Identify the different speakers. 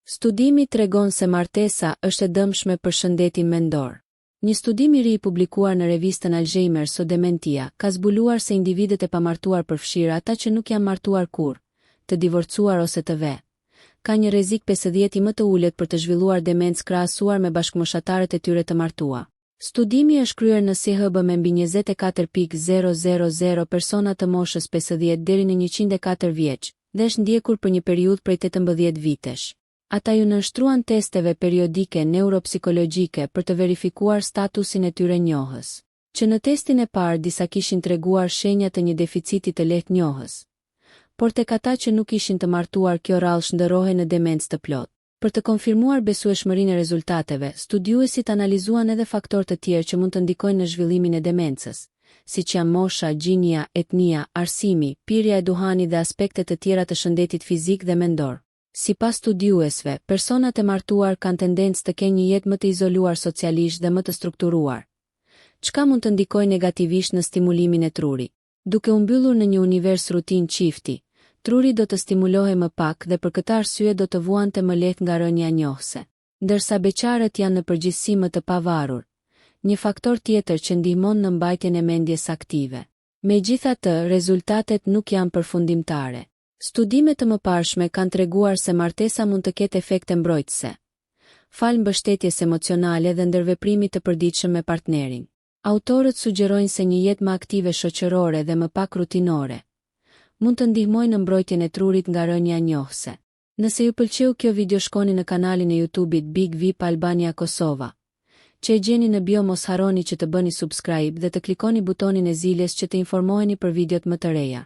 Speaker 1: Studimi tregon se martesa është e dëmshme për shëndetin mendor. Një studim i ri i publikuar në revistën Alzheimer's o Dementia ka zbuluar se individët e pamartuar përfshirë ata që nuk janë martuar kurrë, të divorcuar ose të ve, ka një rrezik 50 më të ulët për të zhvilluar demencë krahasuar me bashkëmoshatarët e tyre të martuar. Studimi është kryer në SIHB me mbi 24,000 persona të moshës 50 deri në 104 vjeç, dhe është ndjekur për një periudhë prej 18 vitesh. Ata ju nënshtruan testeve periodike neuropsikologjike për të verifikuar statusin e tyre njohës, që në testin e parë disa kishin treguar shenja të një deficiti të lehtë njohës, por tek ata që nuk ishin të martuar kjo rrallë shndërrohej në demencë të plotë. Për të konfirmuar besueshmërinë e rezultateve, studiuesit analizuan edhe faktorë të tjerë që mund të ndikojnë në zhvillimin e demencës, siç janë mosha, gjinia, etnia, arsimi, pirja e duhanit dhe aspektet të tjera të shëndetit fizik dhe mendor. Sipas studiuesve, personat e martuar kanë tendencë të kenë një jetë më të izoluar socialisht dhe më të strukturuar, çka mund të ndikojë negativisht në stimulimin e trurit. Duke u mbyllur në një univers rutinë çifti, truri do të stimulohej më pak dhe për këtë arsye do të vuante më lehtë nga rënja njohëse. Ndërsa beqarët janë në përgjithësi më të pavarur, një faktor tjetër që ndihmon në mbajtjen e mendjes aktive. Megjithatë, rezultatet nuk janë përfundimtare. Studimet të mëparshme kanë treguar se martesa mund të ketë efekte mbrojtëse, falë mbështetjes emocionale dhe ndërveprimit të përditshëm me partnerin. Autorët sugjerojnë se një jetë më aktive shoqërore dhe më pak rutinore mund të ndihmojnë në mbrojtjen e trurit nga rënja njohëse. Nëse ju pëlqeu kjo video, shkoni në kanalin e YouTube-it Big VIP Albania Kosova, që e gjeni në bio. Mos harroni që të bëni subscribe dhe të klikoni butonin e zilës që të informoheni për videot më të reja.